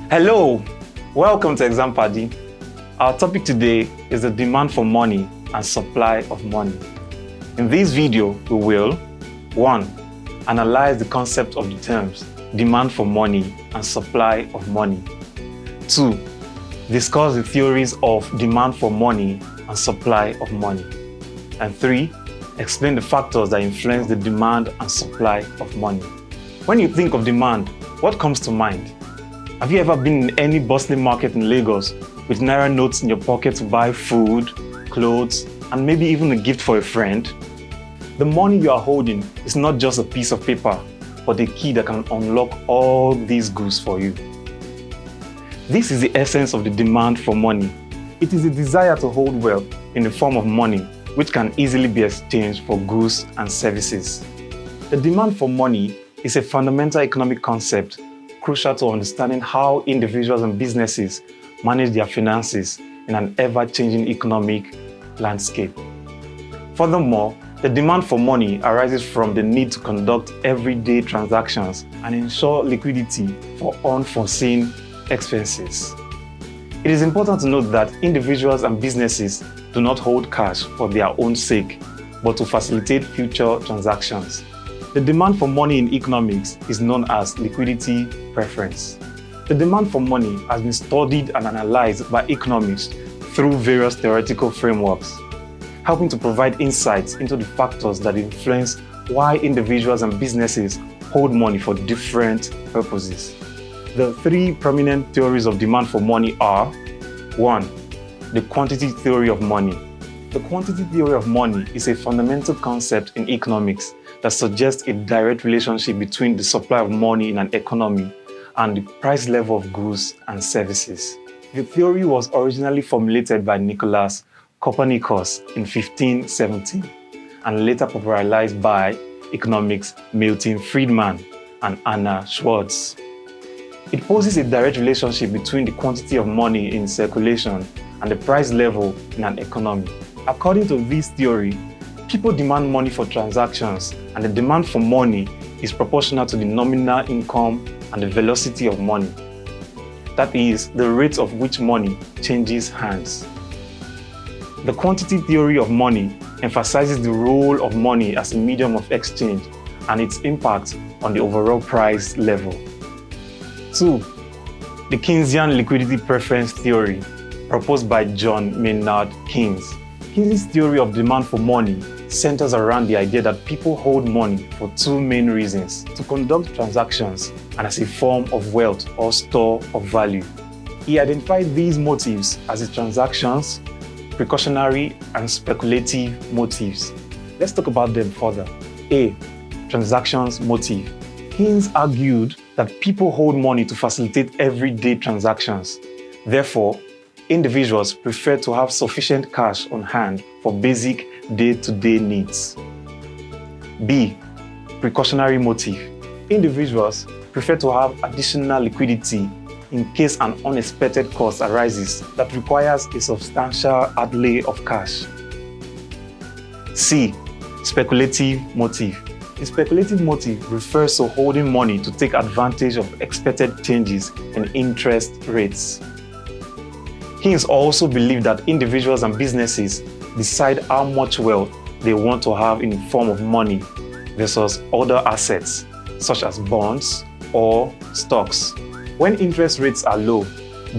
Hello, welcome to ExamPadi. Our topic today is the demand for money and supply of money. In this video, we will 1. Analyze the concept of the terms demand for money and supply of money. 2. Discuss the theories of demand for money and supply of money. And 3. Explain the factors that influence the demand and supply of money. When you think of demand, what comes to mind? Have you ever been in any bustling market in Lagos with naira notes in your pocket to buy food, clothes, and maybe even a gift for a friend? The money you are holding is not just a piece of paper, but a key that can unlock all these goods for you. This is the essence of the demand for money. It is a desire to hold wealth in the form of money, which can easily be exchanged for goods and services. The demand for money is a fundamental economic concept crucial to understanding how individuals and businesses manage their finances in an ever-changing economic landscape. Furthermore, the demand for money arises from the need to conduct everyday transactions and ensure liquidity for unforeseen expenses. It is important to note that individuals and businesses do not hold cash for their own sake, but to facilitate future transactions. The demand for money in economics is known as liquidity preference. The demand for money has been studied and analyzed by economists through various theoretical frameworks, helping to provide insights into the factors that influence why individuals and businesses hold money for different purposes. The three prominent theories of demand for money are 1. The quantity theory of money. The quantity theory of money is a fundamental concept in economics that suggests a direct relationship between the supply of money in an economy and the price level of goods and services. The theory was originally formulated by Nicholas Copernicus in 1517 and later popularized by economics Milton Friedman and Anna Schwartz. It poses a direct relationship between the quantity of money in circulation and the price level in an economy. According to this theory, people demand money for transactions, and the demand for money is proportional to the nominal income and the velocity of money. That is, the rate of which money changes hands. The quantity theory of money emphasizes the role of money as a medium of exchange and its impact on the overall price level. 2. The Keynesian liquidity preference theory, proposed by John Maynard Keynes. Keynes' theory of demand for money centers around the idea that people hold money for two main reasons: to conduct transactions and as a form of wealth or store of value. He identified these motives as the transactions, precautionary, and speculative motives. Let's talk about them further. A. Transactions motive. Keynes argued that people hold money to facilitate everyday transactions. Therefore, individuals prefer to have sufficient cash on hand for basic day-to-day needs. B. Precautionary motive. Individuals prefer to have additional liquidity in case an unexpected cost arises that requires a substantial outlay of cash. C. Speculative motive. The speculative motive refers to holding money to take advantage of expected changes in interest rates. Keynes also believed that individuals and businesses decide how much wealth they want to have in the form of money versus other assets, such as bonds or stocks. When interest rates are low,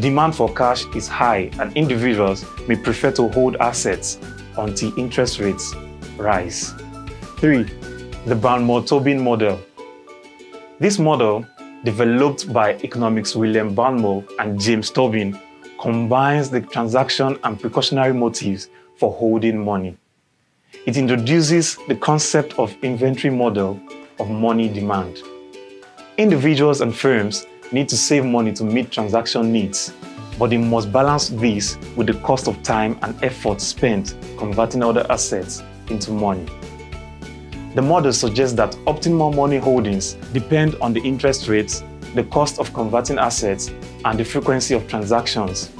demand for cash is high and individuals may prefer to hold assets until interest rates rise. 3. The Barnmore-Tobin model. This model, developed by economics William Barnmore and James Tobin, combines the transaction and precautionary motives for holding money. It introduces the concept of inventory model of money demand. Individuals and firms need to save money to meet transaction needs, but they must balance this with the cost of time and effort spent converting other assets into money. The model suggests that optimal money holdings depend on the interest rates, the cost of converting assets, and the frequency of transactions.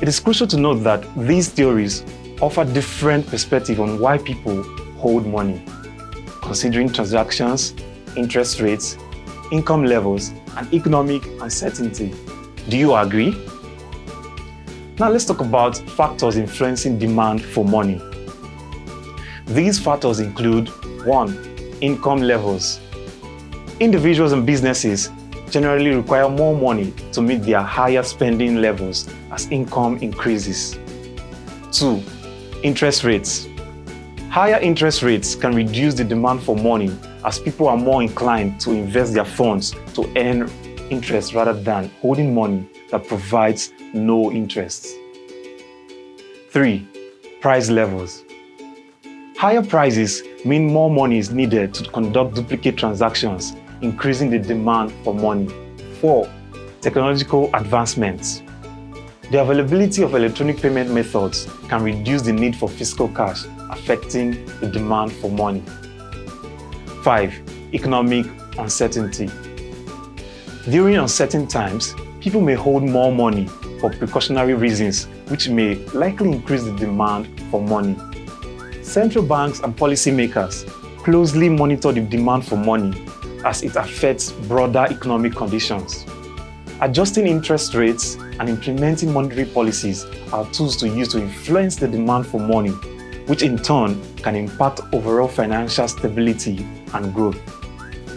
It is crucial to note that these theories offer different perspectives on why people hold money, considering transactions, interest rates, income levels, and economic uncertainty. Do you agree? Now let's talk about factors influencing demand for money. These factors include 1. Income levels. Individuals and businesses generally require more money to meet their higher spending levels as income increases. 2. Interest rates. Higher interest rates can reduce the demand for money as people are more inclined to invest their funds to earn interest rather than holding money that provides no interest. 3. Price levels. Higher prices mean more money is needed to conduct duplicate transactions, increasing the demand for money. 4. Technological advancements. The availability of electronic payment methods can reduce the need for physical cash, affecting the demand for money. 5. Economic uncertainty. During uncertain times, people may hold more money for precautionary reasons, which may likely increase the demand for money. Central banks and policymakers closely monitor the demand for money as it affects broader economic conditions. Adjusting interest rates and implementing monetary policies are tools to use to influence the demand for money, which in turn can impact overall financial stability and growth.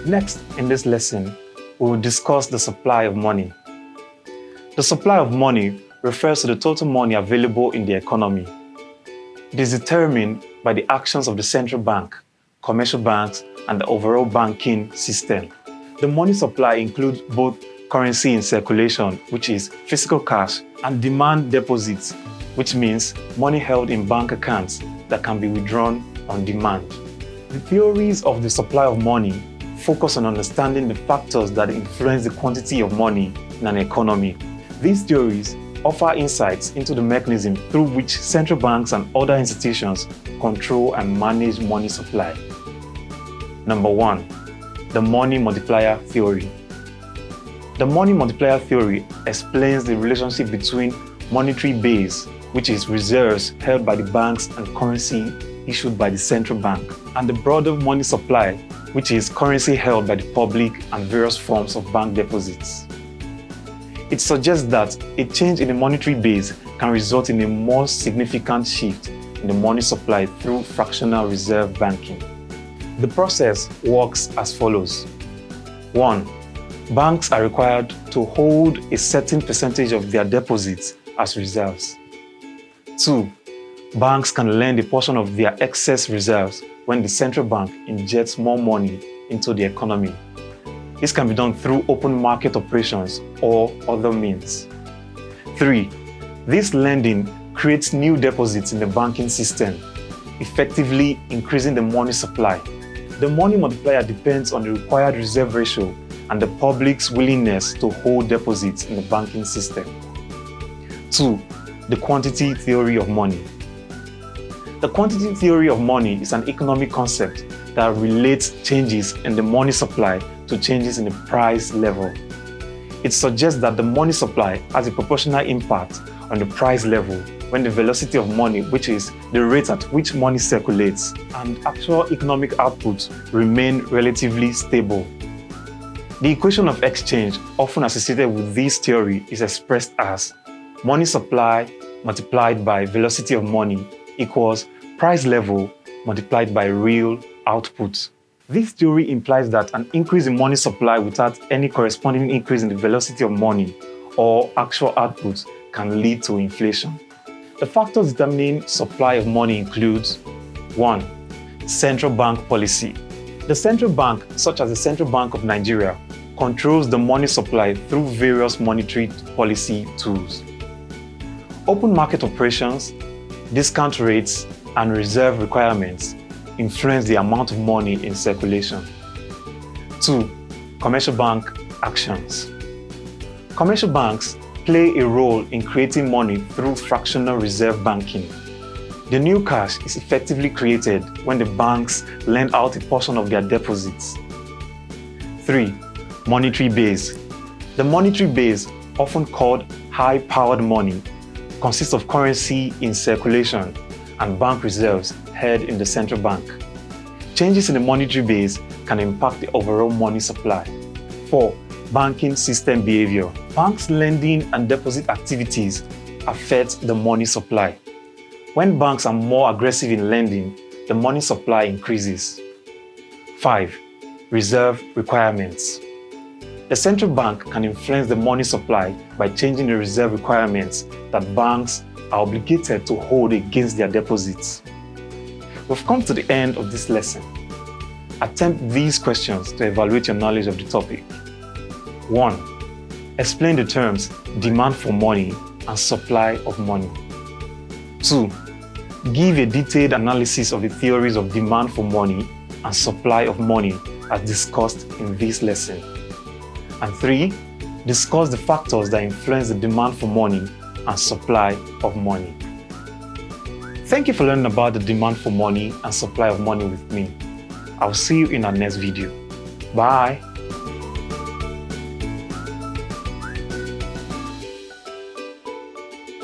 Next, in this lesson, we will discuss the supply of money. The supply of money refers to the total money available in the economy. It is determined by the actions of the central bank, commercial banks, and the overall banking system. The money supply includes both currency in circulation, which is physical cash, and demand deposits, which means money held in bank accounts that can be withdrawn on demand. The theories of the supply of money focus on understanding the factors that influence the quantity of money in an economy. These theories offer insights into the mechanism through which central banks and other institutions control and manage money supply. Number 1. The money multiplier theory. The money multiplier theory explains the relationship between monetary base, which is reserves held by the banks and currency issued by the central bank, and the broader money supply, which is currency held by the public and various forms of bank deposits. It suggests that a change in the monetary base can result in a more significant shift in the money supply through fractional reserve banking. The process works as follows. 1. Banks are required to hold a certain percentage of their deposits as reserves. 2. Banks can lend a portion of their excess reserves when the central bank injects more money into the economy. This can be done through open market operations or other means. 3. This lending creates new deposits in the banking system, effectively increasing the money supply. The money multiplier depends on the required reserve ratio and the public's willingness to hold deposits in the banking system. 2. The quantity theory of money. The quantity theory of money is an economic concept that relates changes in the money supply to changes in the price level. It suggests that the money supply has a proportional impact on the price level when the velocity of money, which is the rate at which money circulates, and actual economic output remain relatively stable. The equation of exchange often associated with this theory is expressed as money supply multiplied by velocity of money equals price level multiplied by real output. This theory implies that an increase in money supply without any corresponding increase in the velocity of money or actual output can lead to inflation. The factors determining supply of money includes 1. Central bank policy. The central bank, such as the Central Bank of Nigeria, controls the money supply through various monetary policy tools. Open market operations, discount rates, and reserve requirements influence the amount of money in circulation. 2. Commercial bank actions. Commercial banks play a role in creating money through fractional reserve banking. The new cash is effectively created when the banks lend out a portion of their deposits. 3. Monetary base. The monetary base, often called high-powered money, consists of currency in circulation and bank reserves held in the central bank. Changes in the monetary base can impact the overall money supply. 4. Banking system behavior. banks' lending and deposit activities affect the money supply. When banks are more aggressive in lending, the money supply increases. 5. Reserve requirements. The central bank can influence the money supply by changing the reserve requirements that banks are obligated to hold against their deposits. We've come to the end of this lesson. Attempt these questions to evaluate your knowledge of the topic. 1. Explain the terms demand for money and supply of money. 2. Give a detailed analysis of the theories of demand for money and supply of money as discussed in this lesson. And 3. Discuss the factors that influence the demand for money and supply of money. Thank you for learning about the demand for money and supply of money with me. I'll see you in our next video. Bye!